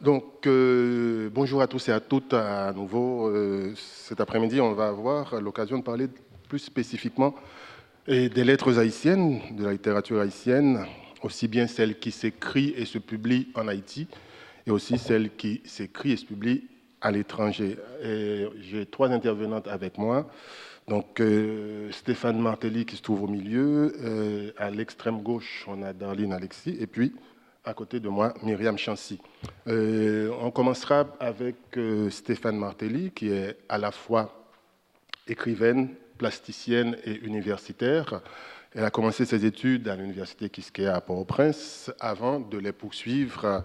Bonjour à tous et à toutes à nouveau. Cet après-midi, on va avoir l'occasion de parler plus spécifiquement des lettres haïtiennes, de la littérature haïtienne, aussi bien celle qui s'écrit et se publie en Haïti, et aussi celle qui s'écrit et se publie à l'étranger. J'ai trois intervenantes avec moi. Stéphane Martelly qui se trouve au milieu, à l'extrême gauche, on a Darline Alexis, et puis à côté de moi, Myriam Chancy. On commencera avec Stéphane Martelly, qui est à la fois écrivaine, plasticienne et universitaire. Elle a commencé ses études à l'université Quisqueya à Port-au-Prince avant de les poursuivre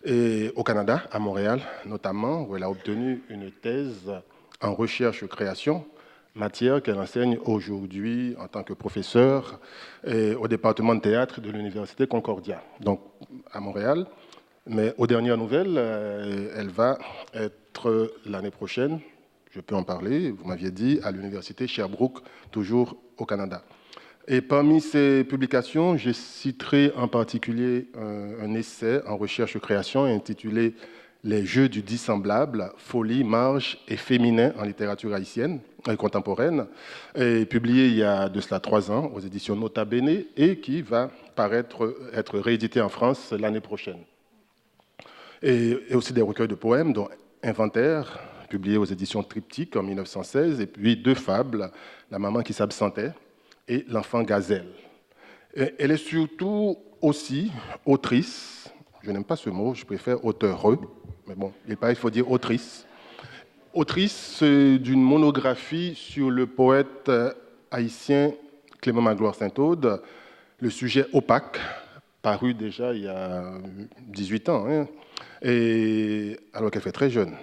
au Canada, à Montréal notamment, où elle a obtenu une thèse en recherche-création, matière qu'elle enseigne aujourd'hui en tant que professeure au département de théâtre de l'université Concordia, donc à Montréal. Mais aux dernières nouvelles, elle va être l'année prochaine, je peux en parler, vous m'aviez dit, à l'université Sherbrooke, toujours au Canada. Et parmi ces publications, je citerai en particulier un essai en recherche-création intitulé « Les jeux du dissemblable, folie, marge et féminin en littérature haïtienne contemporaine », publié il y a de cela 3 ans aux éditions Nota Bene et qui va être réédité en France l'année prochaine. Et aussi des recueils de poèmes, dont Inventaire, publié aux éditions Triptyque en 1916, et puis 2 fables, La maman qui s'absentait et L'enfant gazelle. Et elle est surtout aussi autrice, je n'aime pas ce mot, je préfère auteureux, mais bon, il faut dire autrice. Autrice d'une monographie sur le poète haïtien Clément Magloire Saint-Aude, Le sujet opaque, paru déjà il y a 18 ans, et alors qu'elle fait très jeune,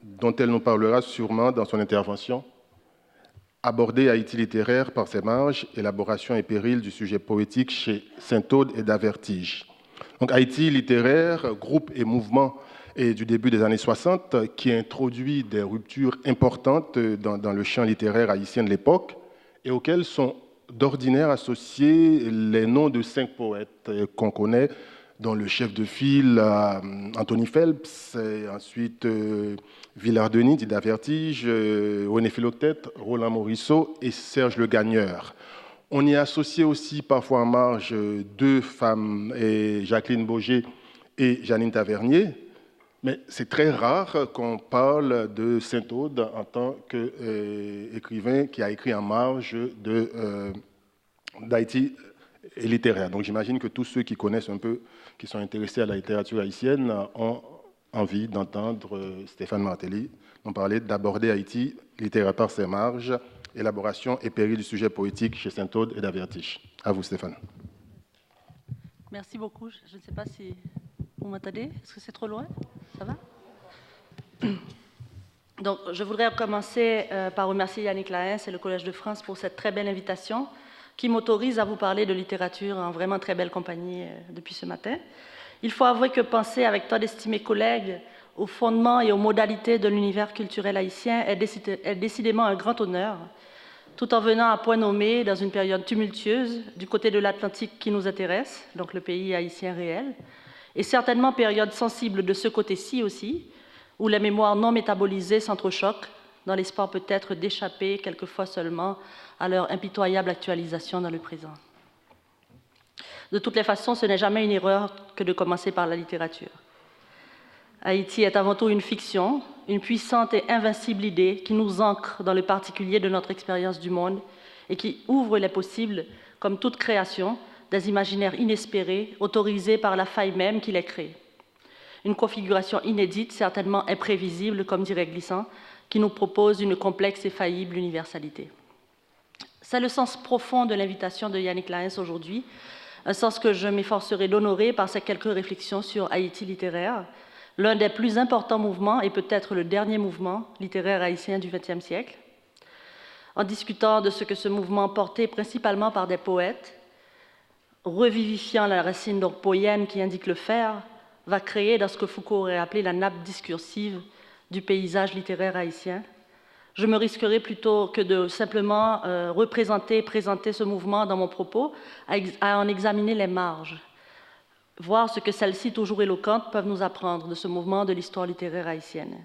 dont elle nous parlera sûrement dans son intervention. Aborder Haïti littéraire par ses marges, élaboration et péril du sujet poétique chez Saint-Aude et d'Avertige. Donc Haïti littéraire, groupe et mouvement du début des années 60 qui introduit des ruptures importantes dans le champ littéraire haïtien de l'époque et auxquelles sont d'ordinaire associés les noms de 5 poètes qu'on connaît, dont le chef de file Anthony Phelps, et ensuite Villard-Denis, dit d'Avertige, René Philoctète, Roland Morisseau et Serge Le Gagneur. On y associe aussi parfois en marge 2 femmes, Jacqueline Boger et Janine Tavernier, mais c'est très rare qu'on parle de Saint-Aude en tant qu'écrivain qui a écrit en marge d'Haïti et littéraire. Donc j'imagine que tous ceux qui connaissent un peu, qui sont intéressés à la littérature haïtienne, ont envie d'entendre Stéphane Martelly nous parler d'aborder Haïti littéraire par ses marges, élaboration et péril du sujet poétique chez Saint-Aude et d'Avertige. À vous, Stéphane. Merci beaucoup. Je ne sais pas si vous m'entendez. Est-ce que c'est trop loin? Ça va? Donc, je voudrais commencer par remercier Yannick Laens et le Collège de France pour cette très belle invitation qui m'autorise à vous parler de littérature en vraiment très belle compagnie depuis ce matin. Il faut avouer que penser avec tant d'estimés collègues aux fondements et aux modalités de l'univers culturel haïtien est décidément un grand honneur, tout en venant à point nommé dans une période tumultueuse du côté de l'Atlantique qui nous intéresse, donc le pays haïtien réel, et certainement période sensible de ce côté-ci aussi, où les mémoires non métabolisées s'entrechoquent, dans l'espoir peut-être d'échapper quelquefois seulement à leur impitoyable actualisation dans le présent. De toutes les façons, ce n'est jamais une erreur que de commencer par la littérature. Haïti est avant tout une fiction, une puissante et invincible idée qui nous ancre dans le particulier de notre expérience du monde et qui ouvre les possibles, comme toute création, des imaginaires inespérés, autorisés par la faille même qui les crée. Une configuration inédite, certainement imprévisible, comme dirait Glissant, qui nous propose une complexe et faillible universalité. C'est le sens profond de l'invitation de Yannick Laens aujourd'hui, un sens que je m'efforcerai d'honorer par ces quelques réflexions sur Haïti littéraire, l'un des plus importants mouvements et peut-être le dernier mouvement littéraire haïtien du XXe siècle, en discutant de ce que ce mouvement porté principalement par des poètes, revivifiant la racine donc poïenne qui indique le faire, va créer dans ce que Foucault aurait appelé la nappe discursive du paysage littéraire haïtien. Je me risquerai plutôt que de simplement présenter ce mouvement dans mon propos, à en examiner les marges. voir ce que celles-ci, toujours éloquentes, peuvent nous apprendre de ce mouvement de l'histoire littéraire haïtienne.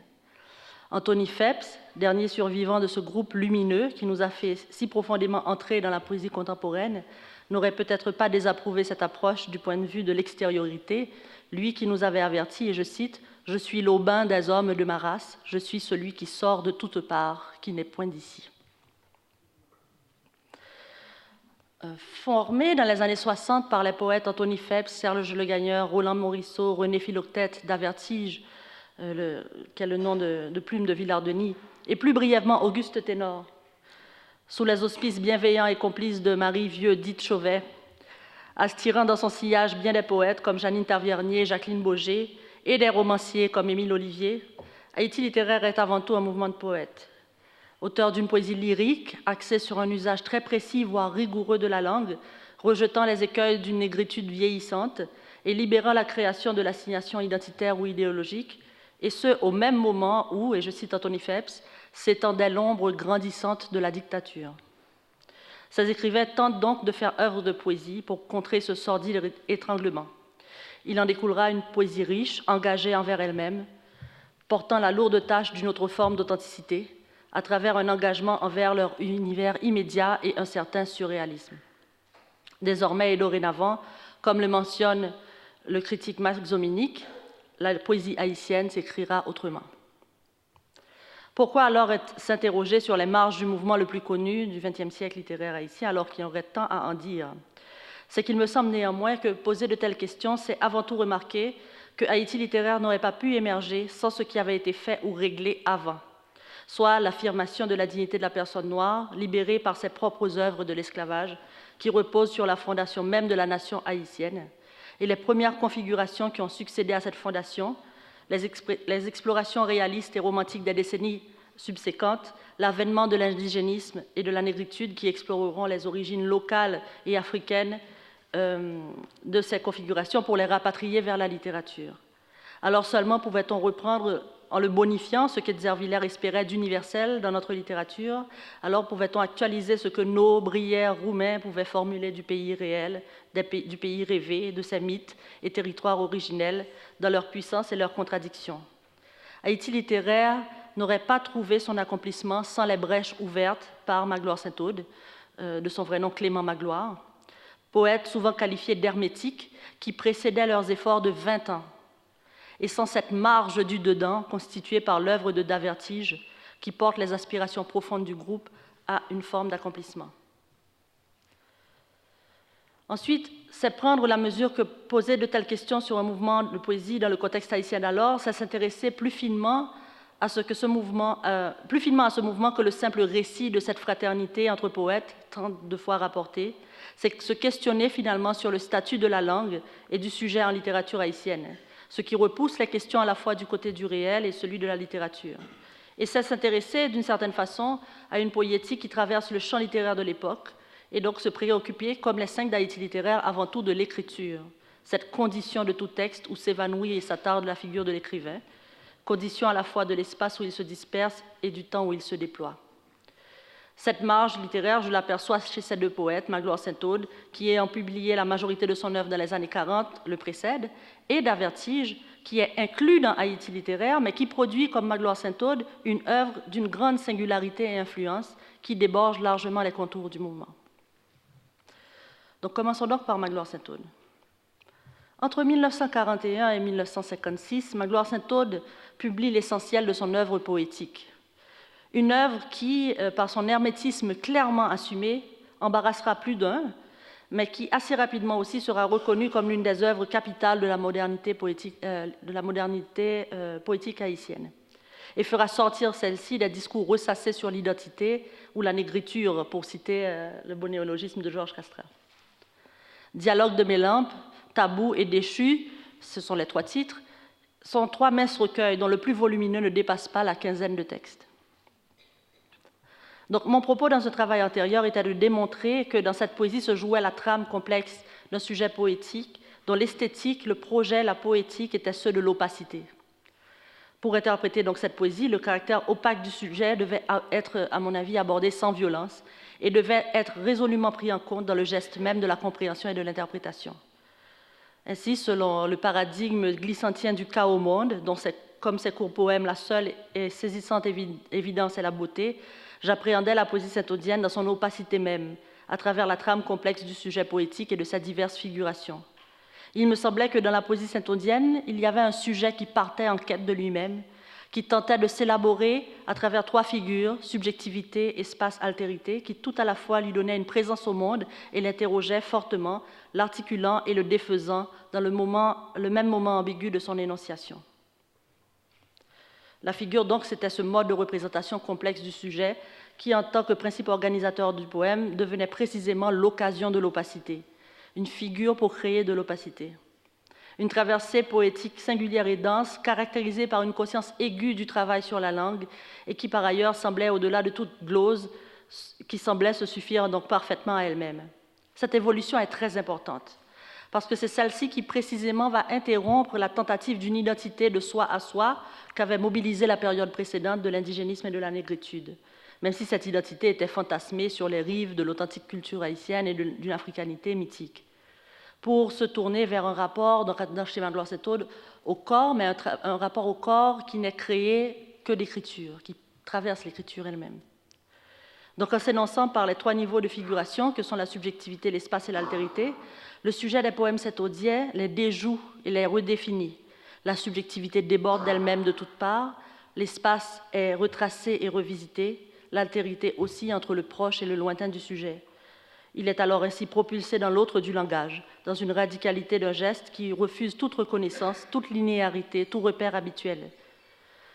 Anthony Phelps, dernier survivant de ce groupe lumineux qui nous a fait si profondément entrer dans la poésie contemporaine, n'aurait peut-être pas désapprouvé cette approche du point de vue de l'extériorité, lui qui nous avait averti, et je cite, « Je suis l'aubin des hommes de ma race, je suis celui qui sort de toutes parts, qui n'est point d'ici. » Formé dans les années 60 par les poètes Anthony Phelps, Serge Le Gagneur, Roland Morisseau, René Philoctète d'Avertige, qui est le nom de plume de Villardeny, et plus brièvement Auguste Ténor, sous les auspices bienveillants et complices de Marie Vieux, dite Chauvet, attirant dans son sillage bien des poètes comme Janine Tavernier, Jacqueline Baugé, et des romanciers comme Émile Olivier, Haïti littéraire est avant tout un mouvement de poètes. Auteur d'une poésie lyrique, axée sur un usage très précis, voire rigoureux de la langue, rejetant les écueils d'une négritude vieillissante et libérant la création de l'assignation identitaire ou idéologique, et ce, au même moment où, et je cite Anthony Phelps, s'étendait l'ombre grandissante de la dictature. Ces écrivains tentent donc de faire œuvre de poésie pour contrer ce sordide étranglement. Il en découlera une poésie riche, engagée envers elle-même, portant la lourde tâche d'une autre forme d'authenticité, à travers un engagement envers leur univers immédiat et un certain surréalisme. Désormais et dorénavant, comme le mentionne le critique Max Dominique, la poésie haïtienne s'écrira autrement. Pourquoi alors s'interroger sur les marges du mouvement le plus connu du XXe siècle littéraire haïtien alors qu'il y aurait tant à en dire? C'est qu'il me semble néanmoins que poser de telles questions, c'est avant tout remarquer que Haïti littéraire n'aurait pas pu émerger sans ce qui avait été fait ou réglé avant, soit l'affirmation de la dignité de la personne noire, libérée par ses propres œuvres de l'esclavage, qui repose sur la fondation même de la nation haïtienne, et les premières configurations qui ont succédé à cette fondation, les explorations réalistes et romantiques des décennies subséquentes, l'avènement de l'indigénisme et de la négritude qui exploreront les origines locales et africaines de ces configurations pour les rapatrier vers la littérature. Alors seulement pouvait-on reprendre, en le bonifiant, ce que Zerviller espérait d'universel dans notre littérature, alors pouvait-on actualiser ce que Nau, Brière, Roumain pouvaient formuler du pays réel, du pays rêvé, de ses mythes et territoires originels, dans leur puissance et leurs contradictions. Haïti littéraire n'aurait pas trouvé son accomplissement sans les brèches ouvertes par Magloire Saint-Aude, de son vrai nom Clément Magloire, poète souvent qualifié d'hermétique, qui précédait leurs efforts de 20 ans, et sans cette marge du dedans constituée par l'œuvre de Davertige, qui porte les aspirations profondes du groupe à une forme d'accomplissement. Ensuite, c'est prendre la mesure que poser de telles questions sur un mouvement de poésie dans le contexte haïtien d'alors, c'est s'intéresser plus finement à ce mouvement que le simple récit de cette fraternité entre poètes, tant de fois rapporté, c'est se questionner finalement sur le statut de la langue et du sujet en littérature haïtienne, ce qui repousse les questions à la fois du côté du réel et celui de la littérature. Et c'est s'intéresser d'une certaine façon à une poétique qui traverse le champ littéraire de l'époque, et donc se préoccuper, comme les 5 d'Haïti littéraire, avant tout de l'écriture, cette condition de tout texte où s'évanouit et s'attarde la figure de l'écrivain, condition à la fois de l'espace où il se disperse et du temps où il se déploie. Cette marge littéraire, je l'aperçois chez ces 2 poètes, Magloire Saint-Aude, qui ayant publié la majorité de son œuvre dans les années 40, le précède, et Davertige, qui est inclus dans Haïti littéraire, mais qui produit, comme Magloire Saint-Aude, une œuvre d'une grande singularité et influence qui déborde largement les contours du mouvement. Donc, commençons donc par Magloire Saint-Aude. Entre 1941 et 1956, Magloire Saint-Aude publie l'essentiel de son œuvre poétique. Une œuvre qui, par son hermétisme clairement assumé, embarrassera plus d'un, mais qui assez rapidement aussi sera reconnue comme l'une des œuvres capitales de la modernité poétique haïtienne, et fera sortir celle-ci des discours ressassés sur l'identité ou la négritude, pour citer le beau néologisme de Georges Castrat. Dialogue de mes lampes, Tabou et Déchu, ce sont les 3 titres, sont 3 minces recueils dont le plus volumineux ne dépasse pas la 15aine de textes. Donc, mon propos dans ce travail antérieur était de démontrer que dans cette poésie se jouait la trame complexe d'un sujet poétique dont l'esthétique, le projet, la poétique étaient ceux de l'opacité. Pour interpréter donc cette poésie, le caractère opaque du sujet devait être, à mon avis, abordé sans violence et devait être résolument pris en compte dans le geste même de la compréhension et de l'interprétation. Ainsi, selon le paradigme glissantien du cas au monde, dont comme ses courts poèmes, la seule et saisissante évidence est la beauté, j'appréhendais la poésie saint-audienne dans son opacité même, à travers la trame complexe du sujet poétique et de sa diverses figurations. Il me semblait que dans la poésie saint-audienne, il y avait un sujet qui partait en quête de lui-même, qui tentait de s'élaborer à travers trois figures, subjectivité, espace, altérité, qui tout à la fois lui donnaient une présence au monde et l'interrogeaient fortement, l'articulant et le défaisant dans le même moment ambigu de son énonciation. La figure, donc, c'était ce mode de représentation complexe du sujet qui, en tant que principe organisateur du poème, devenait précisément l'occasion de l'opacité, une figure pour créer de l'opacité. Une traversée poétique singulière et dense, caractérisée par une conscience aiguë du travail sur la langue et qui, par ailleurs, semblait, au-delà de toute glose, qui semblait se suffire donc parfaitement à elle-même. Cette évolution est très importante, parce que c'est celle-ci qui, précisément, va interrompre la tentative d'une identité de soi à soi qu'avait mobilisée la période précédente de l'indigénisme et de la négritude, même si cette identité était fantasmée sur les rives de l'authentique culture haïtienne et d'une africanité mythique, pour se tourner vers un rapport, dans chez Magloire Saint-Aude, au corps, mais un rapport au corps qui n'est créé que d'écriture, qui traverse l'écriture elle-même. Donc, en s'énonçant par les trois niveaux de figuration, que sont la subjectivité, l'espace et l'altérité, le sujet des poèmes saint-audiens les déjoue et les redéfinit. La subjectivité déborde d'elle-même de toutes parts, l'espace est retracé et revisité, l'altérité aussi entre le proche et le lointain du sujet. Il est alors ainsi propulsé dans l'autre du langage, dans une radicalité d'un geste qui refuse toute reconnaissance, toute linéarité, tout repère habituel.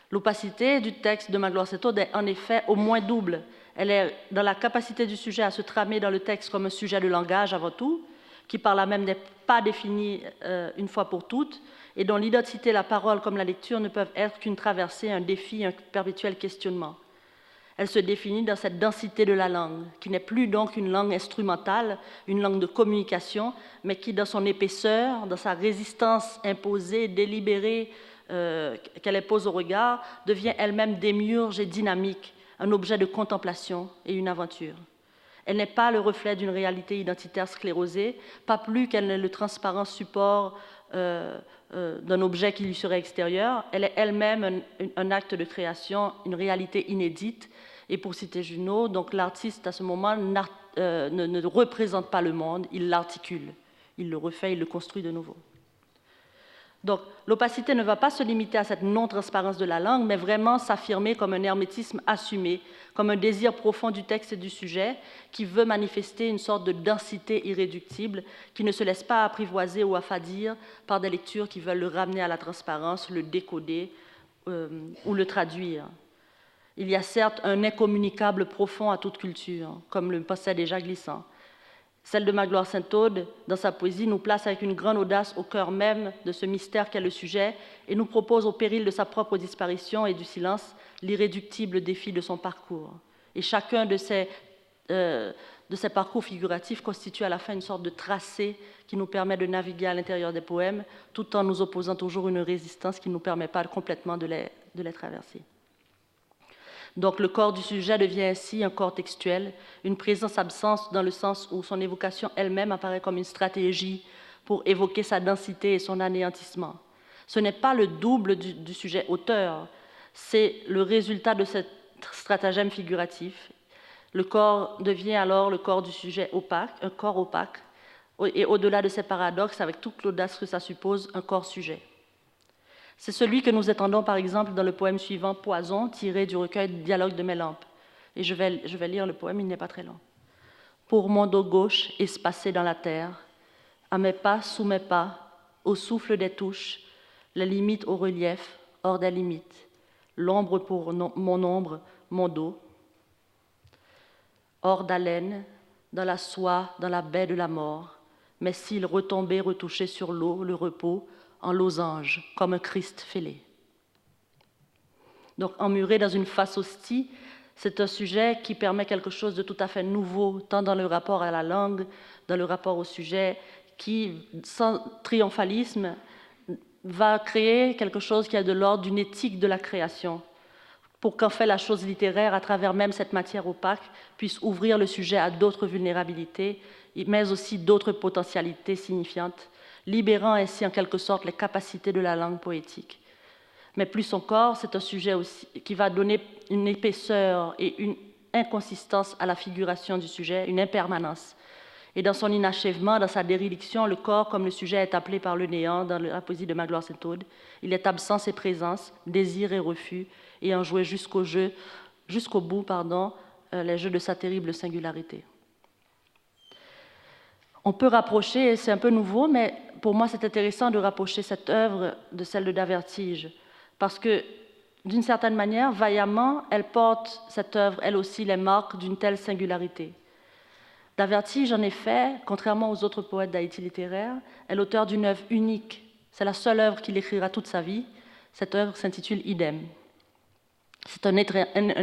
L'opacité du texte de Magloire Saint-Aude est en effet au moins double. Elle est dans la capacité du sujet à se tramer dans le texte comme un sujet de langage avant tout, qui par là même n'est pas défini une fois pour toutes, et dont l'identité, la parole comme la lecture ne peuvent être qu'une traversée, un défi, un perpétuel questionnement. Elle se définit dans cette densité de la langue, qui n'est plus donc une langue instrumentale, une langue de communication, mais qui, dans son épaisseur, dans sa résistance imposée, délibérée, qu'elle impose au regard, devient elle-même démiurge et dynamique, un objet de contemplation et une aventure. Elle n'est pas le reflet d'une réalité identitaire sclérosée, pas plus qu'elle n'est le transparent support d'un objet qui lui serait extérieur. Elle est elle-même un acte de création, une réalité inédite. Et pour citer Junot, donc l'artiste à ce moment ne représente pas le monde, il l'articule, il le refait, il le construit de nouveau. Donc l'opacité ne va pas se limiter à cette non-transparence de la langue, mais vraiment s'affirmer comme un hermétisme assumé, comme un désir profond du texte et du sujet qui veut manifester une sorte de densité irréductible qui ne se laisse pas apprivoiser ou affadir par des lectures qui veulent le ramener à la transparence, le décoder ou le traduire. Il y a certes un incommunicable profond à toute culture, comme le pensait déjà Glissant. Celle de Magloire Saint-Aude, dans sa poésie, nous place avec une grande audace au cœur même de ce mystère qu'est le sujet et nous propose, au péril de sa propre disparition et du silence, l'irréductible défi de son parcours. Et chacun de ces parcours figuratifs constitue à la fin une sorte de tracé qui nous permet de naviguer à l'intérieur des poèmes, tout en nous opposant toujours une résistance qui ne nous permet pas complètement de les traverser. Donc le corps du sujet devient ainsi un corps textuel, une présence-absence dans le sens où son évocation elle-même apparaît comme une stratégie pour évoquer sa densité et son anéantissement. Ce n'est pas le double du sujet auteur, c'est le résultat de cet stratagème figuratif. Le corps devient alors le corps du sujet opaque, un corps opaque, et au-delà de ces paradoxes, avec toute l'audace que ça suppose, un corps sujet. C'est celui que nous attendons, par exemple, dans le poème suivant, Poison, tiré du recueil Dialogue de mes lampes. Et je vais lire le poème, il n'est pas très long. Pour mon dos gauche, espacé dans la terre, à mes pas, sous mes pas, au souffle des touches, les limites au relief, hors des limites, l'ombre pour mon ombre, mon dos, hors d'haleine, dans la soie, dans la baie de la mort, mes cils retombés, retouchés sur l'eau, le repos, en losange, comme un Christ fêlé. Donc, emmuré dans une face hostie, c'est un sujet qui permet quelque chose de tout à fait nouveau, tant dans le rapport à la langue, dans le rapport au sujet, qui, sans triomphalisme, va créer quelque chose qui est de l'ordre d'une éthique de la création, pour qu'en fait la chose littéraire, à travers même cette matière opaque, puisse ouvrir le sujet à d'autres vulnérabilités, mais aussi d'autres potentialités signifiantes, libérant ainsi en quelque sorte les capacités de la langue poétique. Mais plus encore, c'est un sujet aussi qui va donner une épaisseur et une inconsistance à la figuration du sujet, une impermanence. Et dans son inachèvement, dans sa déréliction, le corps, comme le sujet est appelé par le néant dans la poésie de Magloire Saint-Aude, il est absence et présence, désir et refus, et en jouer jusqu'au bout, les jeux de sa terrible singularité. On peut rapprocher, c'est un peu nouveau, mais pour moi c'est intéressant de rapprocher cette œuvre de celle de Davertige, parce que d'une certaine manière, vaillamment, elle porte, cette œuvre, elle aussi, les marques d'une telle singularité. Davertige, en effet, contrairement aux autres poètes d'Haïti littéraire, est l'auteur d'une œuvre unique. C'est la seule œuvre qu'il écrira toute sa vie. Cette œuvre s'intitule Idem. C'est un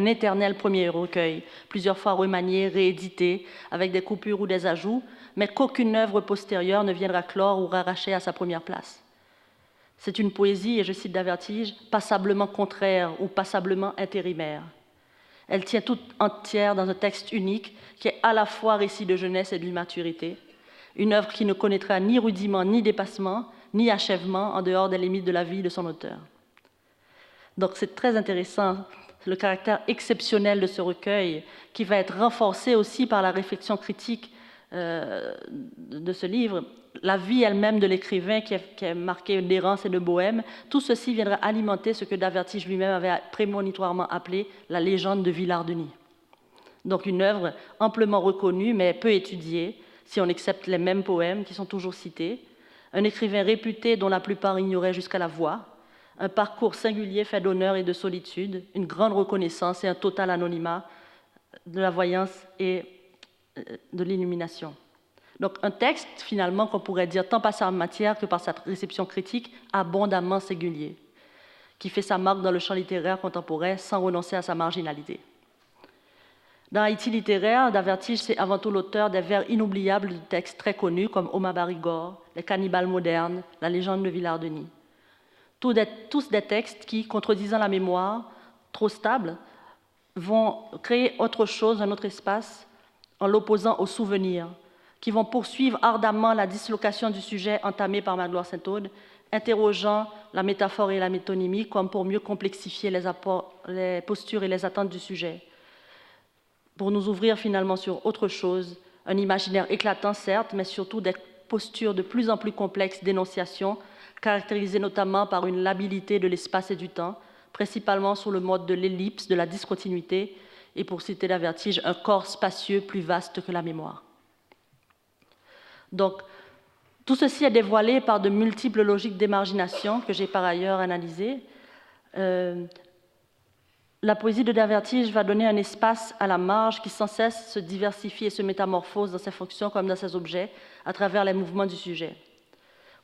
éternel premier recueil, plusieurs fois remanié, réédité, avec des coupures ou des ajouts, mais qu'aucune œuvre postérieure ne viendra clore ou arracher à sa première place. C'est une poésie, et je cite Davertige, passablement contraire ou passablement intérimaire. Elle tient toute entière dans un texte unique qui est à la fois récit de jeunesse et d'immaturité, une œuvre qui ne connaîtra ni rudiment, ni dépassement, ni achèvement en dehors des limites de la vie de son auteur. Donc c'est très intéressant, le caractère exceptionnel de ce recueil, qui va être renforcé aussi par la réflexion critique de ce livre, la vie elle-même de l'écrivain qui est marquée d'errance et de bohème. Tout ceci viendra alimenter ce que Davertige lui-même avait prémonitoirement appelé la légende de Villard-Denis. Donc une œuvre amplement reconnue mais peu étudiée, si on accepte les mêmes poèmes qui sont toujours cités, un écrivain réputé dont la plupart ignoraient jusqu'à la voix, un parcours singulier fait d'honneur et de solitude, une grande reconnaissance et un total anonymat de la voyance et de l'illumination. Donc un texte, finalement, qu'on pourrait dire tant par sa matière que par sa réception critique, abondamment singulier, qui fait sa marque dans le champ littéraire contemporain sans renoncer à sa marginalité. Dans Haïti littéraire, Davertige, c'est avant tout l'auteur des vers inoubliables de textes très connus comme Oma Barigor, Les cannibales modernes, La légende de Villard-Denis. Tous des textes qui, contredisant la mémoire, trop stable, vont créer autre chose, un autre espace, en l'opposant au souvenir, qui vont poursuivre ardemment la dislocation du sujet entamée par Magloire Saint-Aude, interrogeant la métaphore et la métonymie comme pour mieux complexifier les postures et les attentes du sujet, pour nous ouvrir finalement sur autre chose, un imaginaire éclatant certes, mais surtout des postures de plus en plus complexes d'énonciation, caractérisées notamment par une labilité de l'espace et du temps, principalement sous le mode de l'ellipse, de la discontinuité, et pour citer Davertige, un corps spacieux plus vaste que la mémoire. Donc, tout ceci est dévoilé par de multiples logiques d'émargination que j'ai par ailleurs analysées. La poésie de Davertige va donner un espace à la marge qui sans cesse se diversifie et se métamorphose dans ses fonctions comme dans ses objets à travers les mouvements du sujet.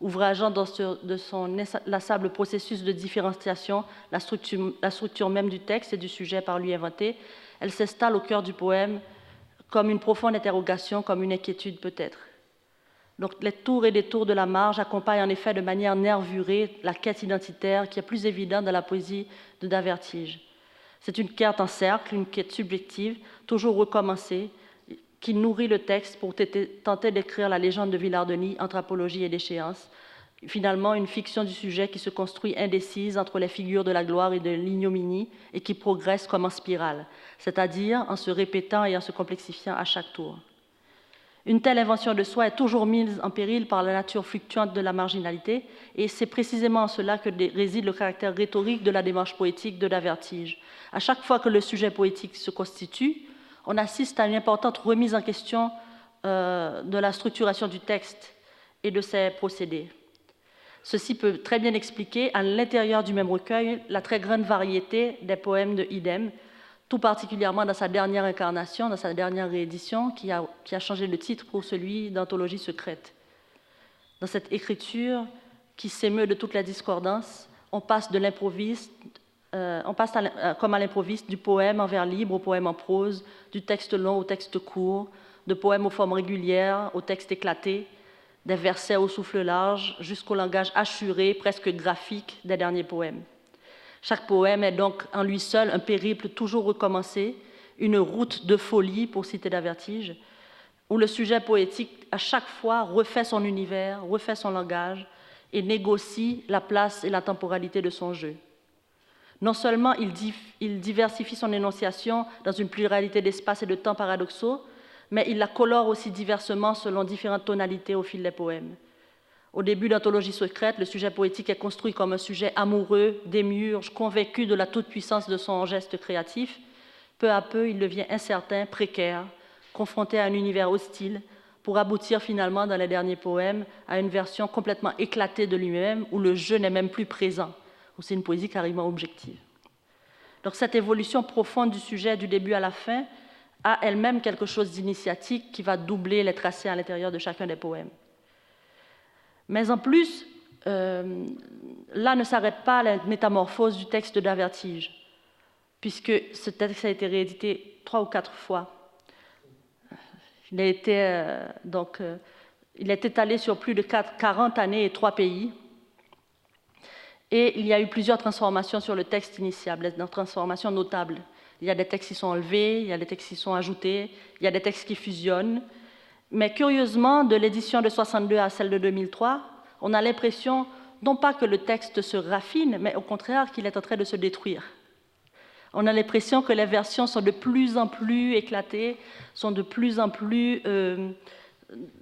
Ouvrageant de son inlassable processus de différenciation la structure même du texte et du sujet par lui inventé, elle s'installe au cœur du poème comme une profonde interrogation, comme une inquiétude peut-être. Donc les tours et détours de la marge accompagnent en effet de manière nervurée la quête identitaire qui est plus évidente dans la poésie de Davertige. C'est une quête en cercle, une quête subjective, toujours recommencée, qui nourrit le texte pour tenter d'écrire la légende de Villard-Denis, anthropologie et déchéance. Finalement, une fiction du sujet qui se construit indécise entre les figures de la gloire et de l'ignominie et qui progresse comme en spirale, c'est-à-dire en se répétant et en se complexifiant à chaque tour. Une telle invention de soi est toujours mise en péril par la nature fluctuante de la marginalité, et c'est précisément en cela que réside le caractère rhétorique de la démarche poétique de Davertige. À chaque fois que le sujet poétique se constitue, on assiste à une importante remise en question de la structuration du texte et de ses procédés. Ceci peut très bien expliquer, à l'intérieur du même recueil, la très grande variété des poèmes de Idem, tout particulièrement dans sa dernière incarnation, dans sa dernière réédition, qui a changé le titre pour celui d'Anthologie secrète. Dans cette écriture qui s'émeut de toute la discordance, on passe de l'improviste, comme à l'improviste, du poème en vers libre au poème en prose, du texte long au texte court, de poèmes aux formes régulières au texte éclaté, des versets au souffle large, jusqu'au langage assuré, presque graphique des derniers poèmes. Chaque poème est donc en lui seul un périple toujours recommencé, une route de folie, pour citer Davertige, où le sujet poétique, à chaque fois, refait son univers, refait son langage et négocie la place et la temporalité de son jeu. Non seulement il diversifie son énonciation dans une pluralité d'espaces et de temps paradoxaux, mais il la colore aussi diversement selon différentes tonalités au fil des poèmes. Au début d'Anthologie secrète, le sujet poétique est construit comme un sujet amoureux, démiurge, convaincu de la toute-puissance de son geste créatif. Peu à peu, il devient incertain, précaire, confronté à un univers hostile, pour aboutir finalement, dans les derniers poèmes, à une version complètement éclatée de lui-même, où le jeu n'est même plus présent, où c'est une poésie carrément objective. Donc cette évolution profonde du sujet du début à la fin a elle-même quelque chose d'initiatique qui va doubler les tracés à l'intérieur de chacun des poèmes. Mais en plus, là ne s'arrête pas la métamorphose du texte d'Avertige, puisque ce texte a été réédité 3 ou 4 fois. Il a été étalé sur plus de 40 années et 3 pays. Et il y a eu plusieurs transformations sur le texte initial, des transformations notables. Il y a des textes qui sont enlevés, il y a des textes qui sont ajoutés, il y a des textes qui fusionnent. Mais curieusement, de l'édition de 62 à celle de 2003, on a l'impression, non pas que le texte se raffine, mais au contraire qu'il est en train de se détruire. On a l'impression que les versions sont de plus en plus éclatées, sont de plus en plus...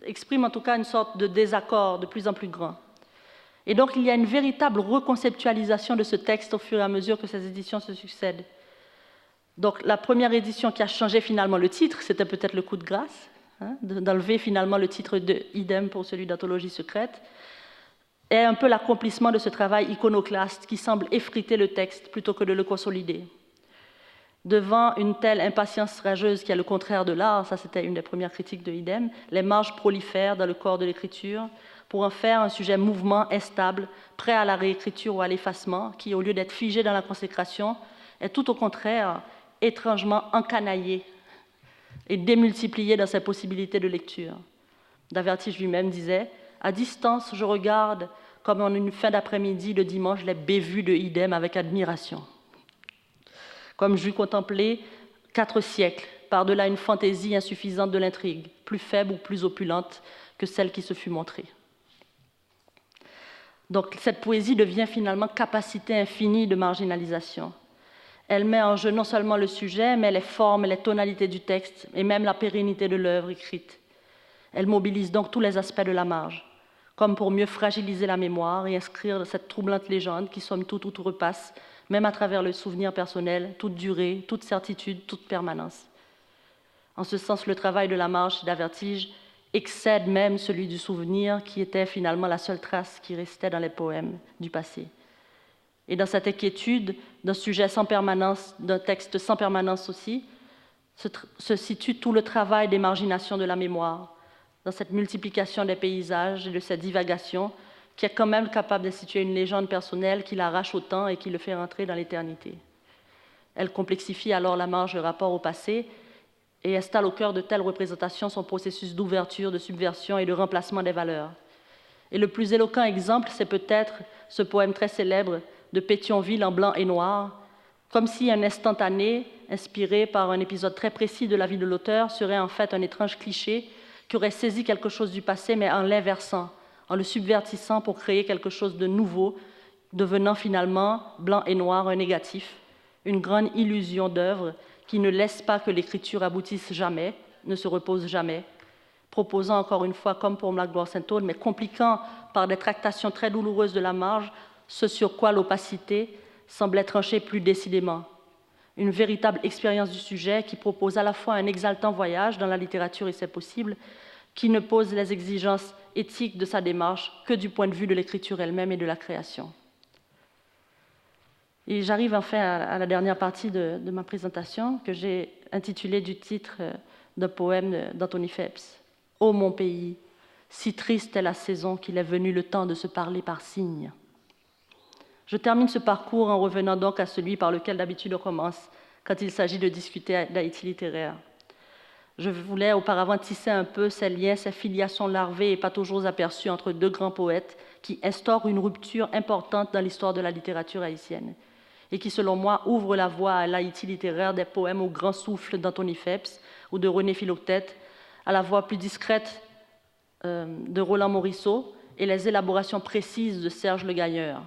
expriment en tout cas une sorte de désaccord de plus en plus grand. Et donc il y a une véritable reconceptualisation de ce texte au fur et à mesure que ces éditions se succèdent. Donc la première édition qui a changé finalement le titre, c'était peut-être le coup de grâce, d'enlever finalement le titre de Idem pour celui d'Anthologie secrète, est un peu l'accomplissement de ce travail iconoclaste qui semble effriter le texte plutôt que de le consolider. Devant une telle impatience rageuse qui est le contraire de l'art, ça c'était une des premières critiques de Idem, les marges prolifèrent dans le corps de l'écriture pour en faire un sujet mouvement, instable, prêt à la réécriture ou à l'effacement, qui au lieu d'être figé dans la consécration, est tout au contraire étrangement encanaillé et démultiplié dans ses possibilités de lecture. D'Avertige lui-même disait « À distance, je regarde comme en une fin d'après-midi de dimanche les bévues de Idem avec admiration. Comme j'eus contemplé 4 siècles, par-delà une fantaisie insuffisante de l'intrigue, plus faible ou plus opulente que celle qui se fut montrée. » Donc cette poésie devient finalement capacité infinie de marginalisation. Elle met en jeu non seulement le sujet, mais les formes, les tonalités du texte, et même la pérennité de l'œuvre écrite. Elle mobilise donc tous les aspects de la marge, comme pour mieux fragiliser la mémoire et inscrire cette troublante légende qui, somme toute, outrepasse, même à travers le souvenir personnel, toute durée, toute certitude, toute permanence. En ce sens, le travail de la marge d'Avertige excède même celui du souvenir, qui était finalement la seule trace qui restait dans les poèmes du passé. Et dans cette inquiétude d'un sujet sans permanence, d'un texte sans permanence aussi, se situe tout le travail d'émargination de la mémoire, dans cette multiplication des paysages et de cette divagation, qui est quand même capable d'instituer une légende personnelle qui l'arrache au temps et qui le fait rentrer dans l'éternité. Elle complexifie alors la marge, le rapport au passé, et installe au cœur de telles représentations son processus d'ouverture, de subversion et de remplacement des valeurs. Et le plus éloquent exemple, c'est peut-être ce poème très célèbre de Pétionville en blanc et noir, comme si un instantané, inspiré par un épisode très précis de la vie de l'auteur, serait en fait un étrange cliché qui aurait saisi quelque chose du passé, mais en l'inversant, en le subvertissant pour créer quelque chose de nouveau, devenant finalement blanc et noir, un négatif, une grande illusion d'œuvre qui ne laisse pas que l'écriture aboutisse jamais, ne se repose jamais, proposant encore une fois, comme pour Black Gloire Saint-Aude, mais compliquant par des tractations très douloureuses de la marge, ce sur quoi l'opacité semblait trancher plus décidément. Une véritable expérience du sujet qui propose à la fois un exaltant voyage dans la littérature et c'est possible, qui ne pose les exigences éthiques de sa démarche que du point de vue de l'écriture elle-même et de la création. Et j'arrive enfin à la dernière partie de ma présentation, que j'ai intitulée du titre d'un poème d'Anthony Phelps. « Ô mon pays, si triste est la saison qu'il est venu le temps de se parler par signes. » Je termine ce parcours en revenant donc à celui par lequel d'habitude on commence quand il s'agit de discuter d'Haïti littéraire. Je voulais auparavant tisser un peu ces liens, ces filiations larvées et pas toujours aperçues entre 2 grands poètes qui instaurent une rupture importante dans l'histoire de la littérature haïtienne et qui, selon moi, ouvrent la voie à l'Haïti littéraire des poèmes au grand souffle d'Anthony Phelps ou de René Philoctète, à la voix plus discrète de Roland Morisseau et les élaborations précises de Serge Le Gailleur.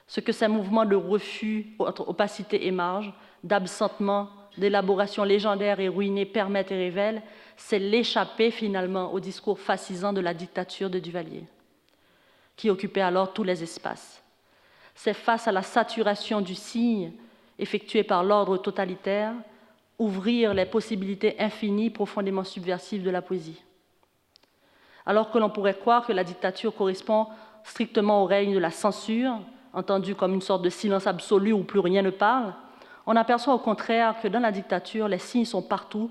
Ce que ces mouvements de refus entre opacité et marge, d'absentement, d'élaboration légendaire et ruinée permettent et révèlent, c'est l'échapper finalement au discours fascisant de la dictature de Duvalier, qui occupait alors tous les espaces. C'est face à la saturation du signe effectuée par l'ordre totalitaire, ouvrir les possibilités infinies profondément subversives de la poésie. Alors que l'on pourrait croire que la dictature correspond strictement au règne de la censure, entendu comme une sorte de silence absolu où plus rien ne parle, on aperçoit au contraire que dans la dictature, les signes sont partout,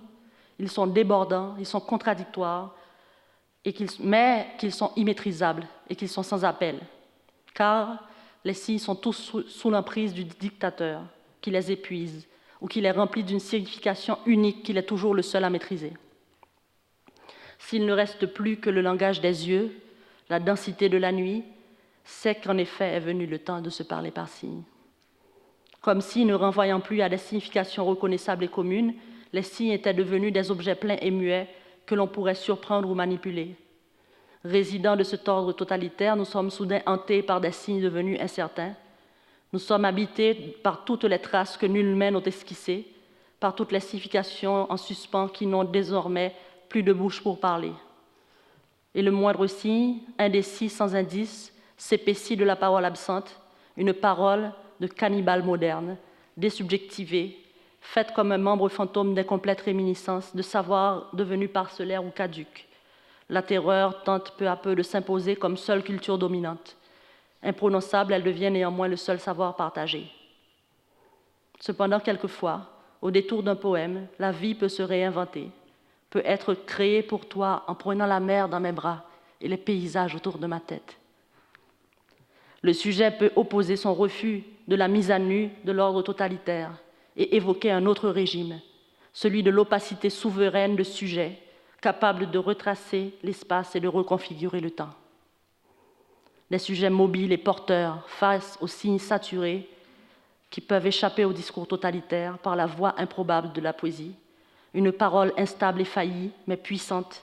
ils sont débordants, ils sont contradictoires, mais qu'ils sont immaîtrisables et qu'ils sont sans appel. Car les signes sont tous sous l'emprise du dictateur qui les épuise ou qui les remplit d'une signification unique qu'il est toujours le seul à maîtriser. S'il ne reste plus que le langage des yeux, la densité de la nuit, c'est qu'en effet est venu le temps de se parler par signes. Comme si, ne renvoyant plus à des significations reconnaissables et communes, les signes étaient devenus des objets pleins et muets que l'on pourrait surprendre ou manipuler. Résidents de cet ordre totalitaire, nous sommes soudain hantés par des signes devenus incertains. Nous sommes habités par toutes les traces que nulle main n'a esquissées, par toutes les significations en suspens qui n'ont désormais plus de bouche pour parler. Et le moindre signe, indécis sans indice, s'épaissit de la parole absente, une parole de cannibale moderne, désubjectivée, faite comme un membre fantôme d'incomplète réminiscence, de savoir devenu parcellaire ou caduque. La terreur tente peu à peu de s'imposer comme seule culture dominante. Imprononçable, elle devient néanmoins le seul savoir partagé. Cependant, quelquefois, au détour d'un poème, la vie peut se réinventer, peut être créée pour toi en prenant la mer dans mes bras et les paysages autour de ma tête. Le sujet peut opposer son refus de la mise à nu de l'ordre totalitaire et évoquer un autre régime, celui de l'opacité souveraine de sujet, capable de retracer l'espace et de reconfigurer le temps. Des sujets mobiles et porteurs face aux signes saturés qui peuvent échapper au discours totalitaire par la voie improbable de la poésie, une parole instable et faillie, mais puissante,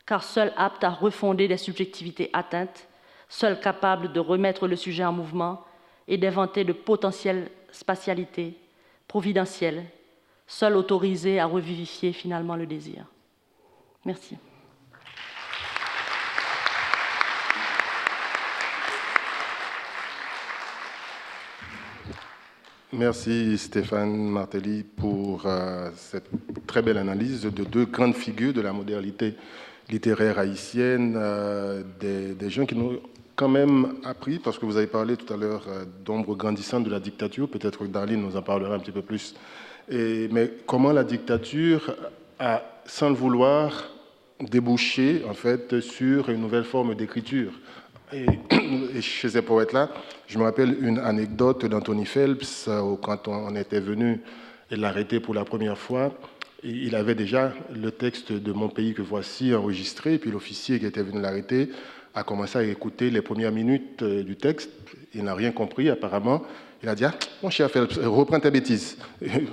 car seule apte à refonder des subjectivités atteintes, seule capable de remettre le sujet en mouvement et d'inventer de potentielles spatialités providentielles, seule autorisée à revivifier finalement le désir. Merci. Merci Stéphane Martelly pour cette très belle analyse de deux grandes figures de la modernité littéraire haïtienne, des gens qui nous quand même appris, parce que vous avez parlé tout à l'heure d'ombre grandissante de la dictature, peut-être que Darline nous en parlera un petit peu plus, mais comment la dictature a, sans le vouloir, débouché en fait sur une nouvelle forme d'écriture. Et chez ces poètes-là, je me rappelle une anecdote d'Anthony Phelps, quand on était venu l'arrêter pour la première fois. Il avait déjà le texte de Mon pays que voici enregistré, et puis l'officier qui était venu l'arrêter a commencé à écouter les premières minutes du texte. Il n'a rien compris apparemment. Il a dit « Ah, mon cher Phelps, reprends tes bêtises ».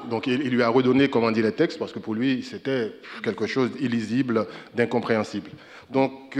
Donc il lui a redonné comment dire les textes, parce que pour lui, c'était quelque chose d'illisible, d'incompréhensible. Donc...